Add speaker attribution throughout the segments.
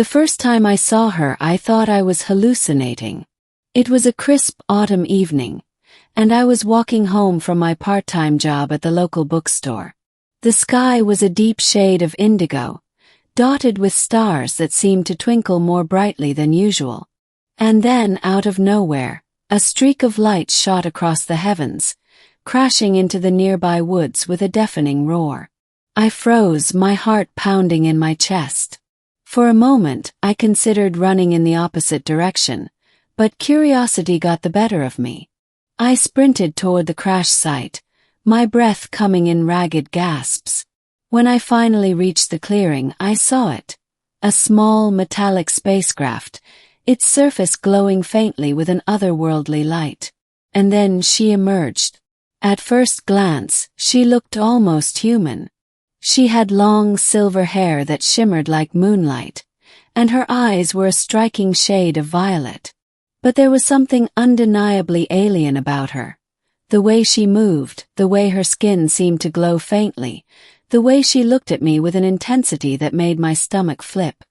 Speaker 1: The first time I saw her, I thought I was hallucinating. It was a crisp autumn evening, and I was walking home from my part-time job at the local bookstore. The sky was a deep shade of indigo, dotted with stars that seemed to twinkle more brightly than usual. And then, out of nowhere, a streak of light shot across the heavens, crashing into the nearby woods with a deafening roar. I froze, my heart pounding in my chest. For a moment, I considered running in the opposite direction, but curiosity got the better of me. I sprinted toward the crash site, my breath coming in ragged gasps. When I finally reached the clearing, I saw it. A small, metallic spacecraft, its surface glowing faintly with an otherworldly light. And then she emerged. At first glance, she looked almost human. She had long silver hair that shimmered like moonlight, and her eyes were a striking shade of violet. But there was something undeniably alien about her. The way she moved, the way her skin seemed to glow faintly, the way she looked at me with an intensity that made my stomach flip.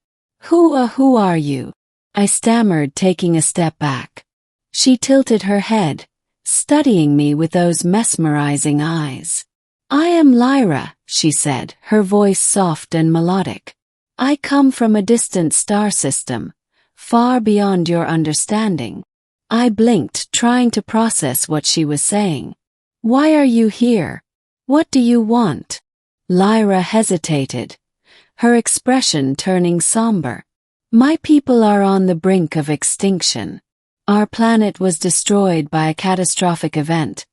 Speaker 1: Who are you?" I stammered, taking a step back. She tilted her head, studying me with those mesmerizing eyes. "I am Lyra," she said, her voice soft and melodic. "I come from a distant star system, far beyond your understanding." I blinked, trying to process what she was saying. "Why are you here? What do you want?" Lyra hesitated, her expression turning somber. "My people are on the brink of extinction. Our planet was destroyed by a catastrophic event,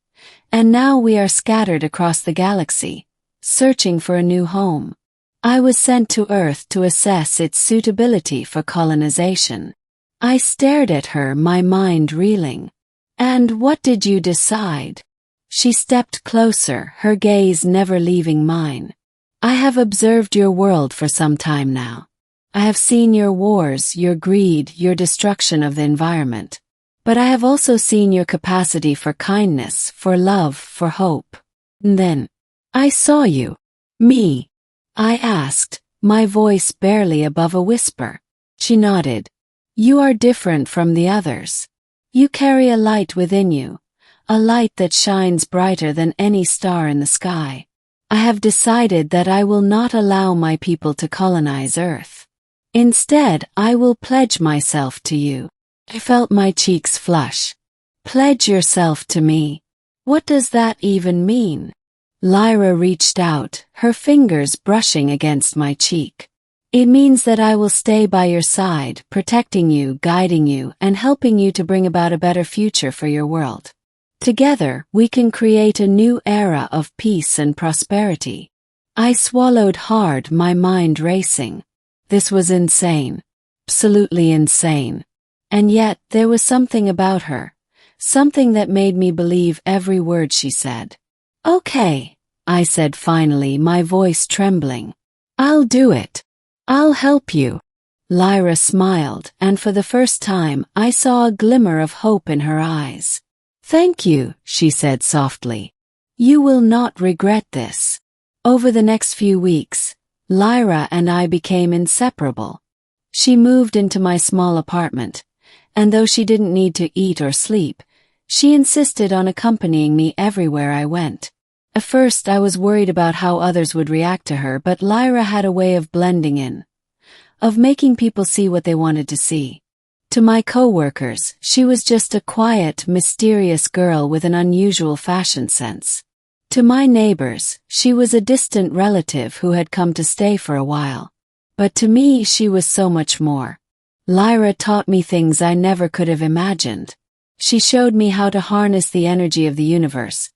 Speaker 1: and now we are scattered across the galaxy, searching for a new home. I was sent to Earth to assess its suitability for colonization." I stared at her, my mind reeling. "And what did you decide?" She stepped closer, her gaze never leaving mine. "I have observed your world for some time now. I have seen your wars, your greed, your destruction of the environment. But I have also seen your capacity for kindness, for love, for hope. And then, I saw you." "Me?" I asked, my voice barely above a whisper. She nodded. "You are different from the others. You carry a light within you, a light that shines brighter than any star in the sky. I have decided that I will not allow my people to colonize Earth. Instead, I will pledge myself to you." I felt my cheeks flush. "Pledge yourself to me? What does that even mean?" Lyra reached out, her fingers brushing against my cheek. "It means that I will stay by your side, protecting you, guiding you, and helping you to bring about a better future for your world. Together, we can create a new era of peace and prosperity." I swallowed hard, my mind racing. This was insane. Absolutely insane. And yet, there was something about her, something that made me believe every word she said. "Okay," I said finally, my voice trembling. "I'll do it. I'll help you." Lyra smiled, and for the first time, I saw a glimmer of hope in her eyes. "Thank you," she said softly. "You will not regret this." Over the next few weeks, Lyra and I became inseparable. She moved into my small apartment, and though she didn't need to eat or sleep, she insisted on accompanying me everywhere I went. At first I was worried about how others would react to her, but Lyra had a way of blending in, of making people see what they wanted to see. To my co-workers, she was just a quiet, mysterious girl with an unusual fashion sense. To my neighbors, she was a distant relative who had come to stay for a while. But to me, she was so much more. Lyra taught me things I never could have imagined. She showed me how to harness the energy of the universe,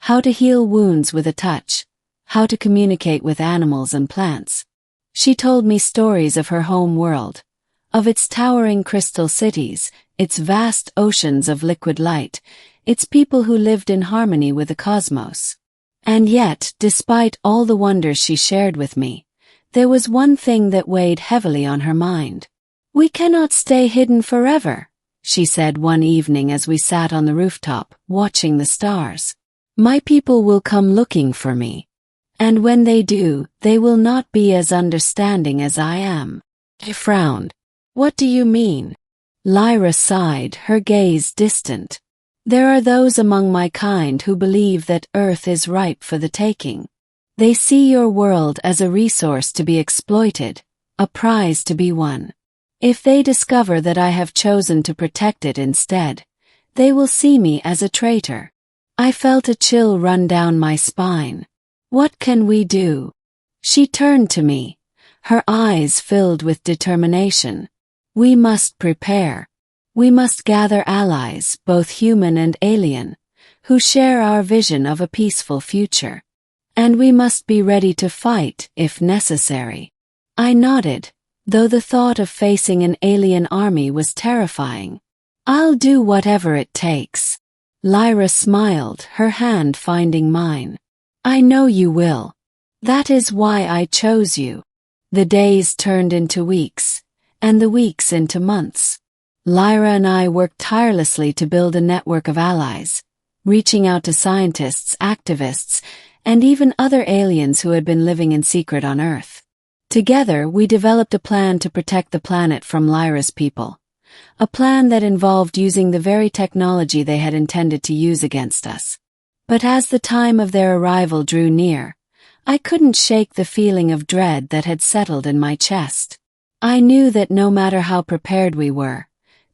Speaker 1: how to heal wounds with a touch, how to communicate with animals and plants. She told me stories of her home world, of its towering crystal cities, its vast oceans of liquid light, its people who lived in harmony with the cosmos. And yet, despite all the wonders she shared with me, there was one thing that weighed heavily on her mind. "We cannot stay hidden forever," she said one evening as we sat on the rooftop, watching the stars. "My people will come looking for me. And when they do, they will not be as understanding as I am." I frowned. What do you mean? Lyra sighed, her gaze distant. There are those among my kind who believe that Earth is ripe for the taking. They see your world as a resource to be exploited, a prize to be won. If they discover that I have chosen to protect it instead, they will see me as a traitor. I felt a chill run down my spine. What can we do? She turned to me, her eyes filled with determination. We must prepare. We must gather allies, both human and alien, who share our vision of a peaceful future. And we must be ready to fight, if necessary. I nodded, though the thought of facing an alien army was terrifying. I'll do whatever it takes. Lyra smiled, her hand finding mine. I know you will. That is why I chose you. The days turned into weeks, and the weeks into months. Lyra and I worked tirelessly to build a network of allies, reaching out to scientists, activists, and even other aliens who had been living in secret on Earth. Together, we developed a plan to protect the planet from Lyra's people. A plan that involved using the very technology they had intended to use against us. But as the time of their arrival drew near, I couldn't shake the feeling of dread that had settled in my chest. I knew that no matter how prepared we were,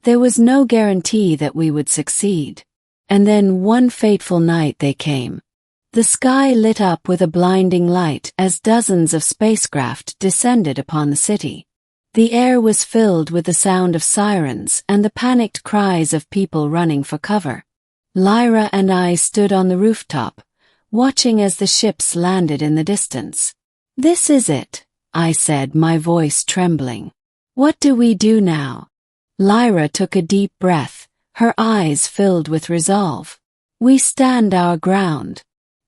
Speaker 1: there was no guarantee that we would succeed. And then one fateful night they came. The sky lit up with a blinding light as dozens of spacecraft descended upon the city. The air was filled with the sound of sirens and the panicked cries of people running for cover. Lyra and I stood on the rooftop, watching as the ships landed in the distance. This is it, I said, my voice trembling. What do we do now? Lyra took a deep breath, her eyes filled with resolve. We stand our ground.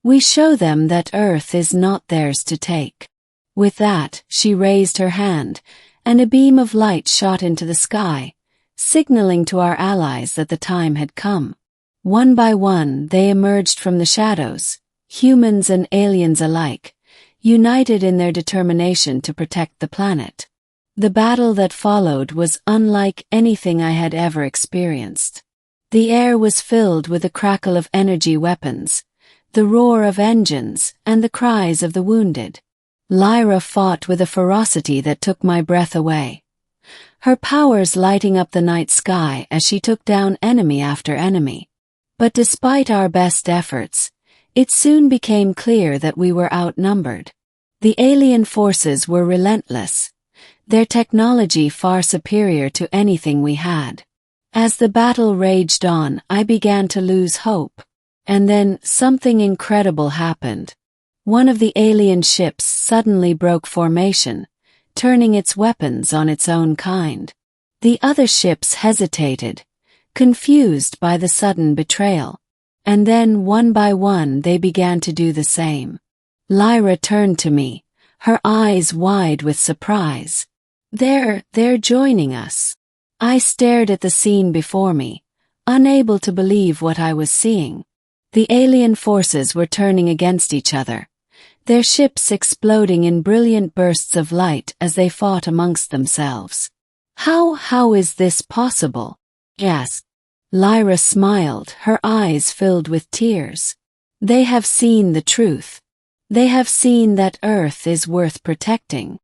Speaker 1: We show them that Earth is not theirs to take. With that, she raised her hand, and a beam of light shot into the sky, signaling to our allies that the time had come. One by one, they emerged from the shadows, humans and aliens alike, united in their determination to protect the planet. The battle that followed was unlike anything I had ever experienced. The air was filled with the crackle of energy weapons, the roar of engines, and the cries of the wounded. Lyra fought with a ferocity that took my breath away, her powers lighting up the night sky as she took down enemy after enemy. But despite our best efforts, it soon became clear that we were outnumbered. The alien forces were relentless, their technology far superior to anything we had. As the battle raged on, I began to lose hope. And then something incredible happened. One of the alien ships suddenly broke formation, turning its weapons on its own kind. The other ships hesitated, confused by the sudden betrayal. And then, one by one, they began to do the same. Lyra turned to me, her eyes wide with surprise. They're joining us. I stared at the scene before me, unable to believe what I was seeing. The alien forces were turning against each other, their ships exploding in brilliant bursts of light as they fought amongst themselves. How is this possible? Yes. Lyra smiled, her eyes filled with tears. They have seen the truth. They have seen that Earth is worth protecting.